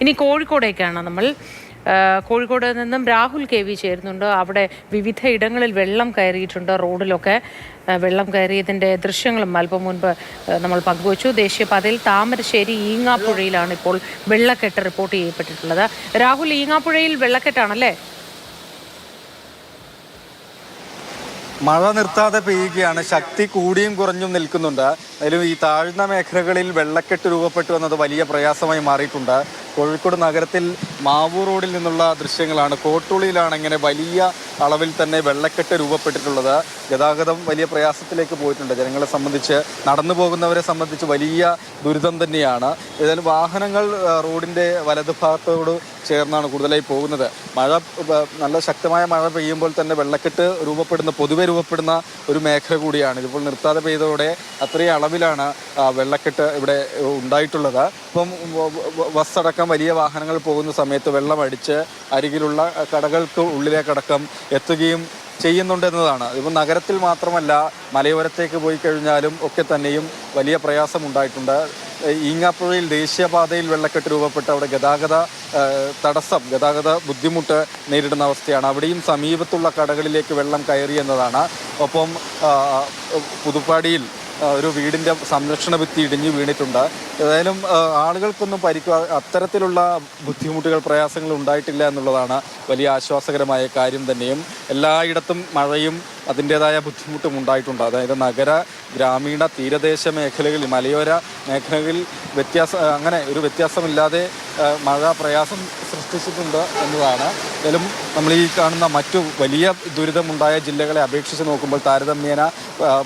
ഇനി കോഴിക്കോടേക്കാണ് നമ്മൾ. കോഴിക്കോട് നിന്നും രാഹുൽ KV ചേരുന്നുണ്ട്. അവിടെ വിവിധ ഇടങ്ങളിൽ വെള്ളം കയറിയിട്ടുണ്ട്. റോഡിലൊക്കെ വെള്ളം കയറിയതിൻ്റെ ദൃശ്യങ്ങളും അല്പം മുൻപ് നമ്മൾ പങ്കുവച്ചു. ദേശീയപാതയിൽ താമരശ്ശേരി ഈങ്ങാപ്പുഴയിലാണ് ഇപ്പോൾ വെള്ളക്കെട്ട് റിപ്പോർട്ട് ചെയ്യപ്പെട്ടിട്ടുള്ളത്. രാഹുൽ, ഈങ്ങാപ്പുഴയിൽ വെള്ളക്കെട്ടാണല്ലേ? മഴ നിർത്താതെ പെയ്യുകയാണ്. ശക്തി കൂടിയും കുറഞ്ഞും നിൽക്കുന്നുണ്ട്. അതിലും ഈ താഴ്ന്ന മേഖലകളിൽ വെള്ളക്കെട്ട് രൂപപ്പെട്ടു എന്നത് വലിയ പ്രയാസമായി മാറിയിട്ടുണ്ട്. കോഴിക്കോട് നഗരത്തിൽ മാവൂർ റോഡിൽ നിന്നുള്ള ദൃശ്യങ്ങളാണ്. കോട്ടുളിയിലാണ് ഇങ്ങനെ വലിയ അളവിൽ തന്നെ വെള്ളക്കെട്ട് രൂപപ്പെട്ടിട്ടുള്ളത്. ഗതാഗതം വലിയ പ്രയാസത്തിലേക്ക് പോയിട്ടുണ്ട്. ജനങ്ങളെ സംബന്ധിച്ച്, നടന്നു പോകുന്നവരെ സംബന്ധിച്ച് വലിയ ദുരിതം തന്നെയാണ്. ഏതായാലും വാഹനങ്ങൾ റോഡിൻ്റെ വലതുഭാഗത്തോട് ചേർന്നാണ് കൂടുതലായി പോകുന്നത്. നല്ല ശക്തമായ മഴ പെയ്യുമ്പോൾ തന്നെ വെള്ളക്കെട്ട് പൊതുവെ രൂപപ്പെടുന്ന ഒരു മേഖല കൂടിയാണ്. ഇതിപ്പോൾ നിർത്താതെ പെയ്തതോടെ അത്രയും അളവിലാണ് വെള്ളക്കെട്ട് ഇവിടെ ഉണ്ടായിട്ടുള്ളത്. ഇപ്പം ബസ് അടക്കം വലിയ വാഹനങ്ങൾ പോകുന്ന സമയത്ത് വെള്ളമടിച്ച് അരികിലുള്ള കടകൾക്ക് ഉള്ളിലേക്കടക്കം എത്തുകയും ചെയ്യുന്നുണ്ടെന്നതാണ്. ഇപ്പം നഗരത്തിൽ മാത്രമല്ല, മലയോരത്തേക്ക് പോയി കഴിഞ്ഞാലും ഒക്കെ തന്നെയും വലിയ പ്രയാസം ഉണ്ടായിട്ടുണ്ട്. ഈങ്ങാപ്പുഴയിൽ ദേശീയപാതയിൽ വെള്ളക്കെട്ട് രൂപപ്പെട്ട് അവിടെ ഗതാഗത ബുദ്ധിമുട്ട് നേരിടുന്ന അവസ്ഥയാണ്. അവിടെയും സമീപത്തുള്ള കടകളിലേക്ക് വെള്ളം കയറി എന്നതാണ്. ഒപ്പം പുതുപ്പാടിയിൽ ഒരു വീടിൻ്റെ സംരക്ഷണ ഭിത്തി ഇടിഞ്ഞു വീണിട്ടുണ്ട്. ഏതായാലും ആളുകൾക്കൊന്നും അത്തരത്തിലുള്ള ബുദ്ധിമുട്ടുകൾ, പ്രയാസങ്ങൾ ഉണ്ടായിട്ടില്ല എന്നുള്ളതാണ് വലിയ ആശ്വാസകരമായ കാര്യം തന്നെയും. എല്ലായിടത്തും മഴയും അതിൻ്റേതായ ബുദ്ധിമുട്ടും ഉണ്ടായിട്ടുണ്ട്. അതായത് നഗര, ഗ്രാമീണ, തീരദേശ മേഖലകളിൽ, മലയോര മേഖലകളിൽ അങ്ങനെ ഒരു വ്യത്യാസമില്ലാതെ മഴ പ്രയാസം സൃഷ്ടിച്ചിട്ടുണ്ട് എന്നതാണ്. എന്തായാലും നമ്മൾ ഈ കാണുന്ന മറ്റു വലിയ ദുരിതമുണ്ടായ ജില്ലകളെ അപേക്ഷിച്ച് നോക്കുമ്പോൾ താരതമ്യേന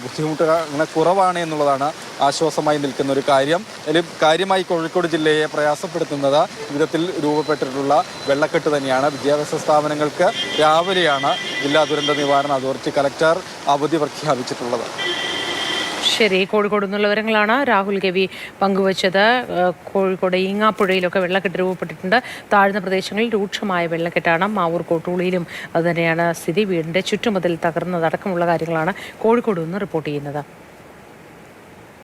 ബുദ്ധിമുട്ടുകൾ അങ്ങനെ കുറവാണ് എന്നുള്ളതാണ് ആശ്വാസമായി നിൽക്കുന്ന ഒരു കാര്യം. അതിൽ കാര്യമായി കോഴിക്കോട് ജില്ലയെ പ്രയാസപ്പെടുത്തുന്നത് വിധത്തിൽ രൂപപ്പെട്ടിട്ടുള്ള വെള്ളക്കെട്ട് തന്നെയാണ്. വിദ്യാഭ്യാസ സ്ഥാപനങ്ങൾക്ക് രാവിലെയാണ് ജില്ലാ ദുരന്ത നിവാരണ അതോറിറ്റി കലക്ടർ അവധി പ്രഖ്യാപിച്ചിട്ടുള്ളത്. ശരി, കോഴിക്കോട് നിന്നുള്ള വിവരങ്ങളാണ് രാഹുൽ KV പങ്കുവച്ചത്. കോഴിക്കോട് ഈങ്ങാപ്പുഴയിലൊക്കെ വെള്ളക്കെട്ട് രൂപപ്പെട്ടിട്ടുണ്ട്. താഴ്ന്ന പ്രദേശങ്ങളിൽ രൂക്ഷമായ വെള്ളക്കെട്ടാണ്. മാവൂർ കോട്ടൂളിയിലും അതുതന്നെയാണ് സ്ഥിതി. വീടിൻ്റെ ചുറ്റുമതിൽ തകർന്നതടക്കമുള്ള കാര്യങ്ങളാണ് കോഴിക്കോട് നിന്ന് റിപ്പോർട്ട് ചെയ്യുന്നത്.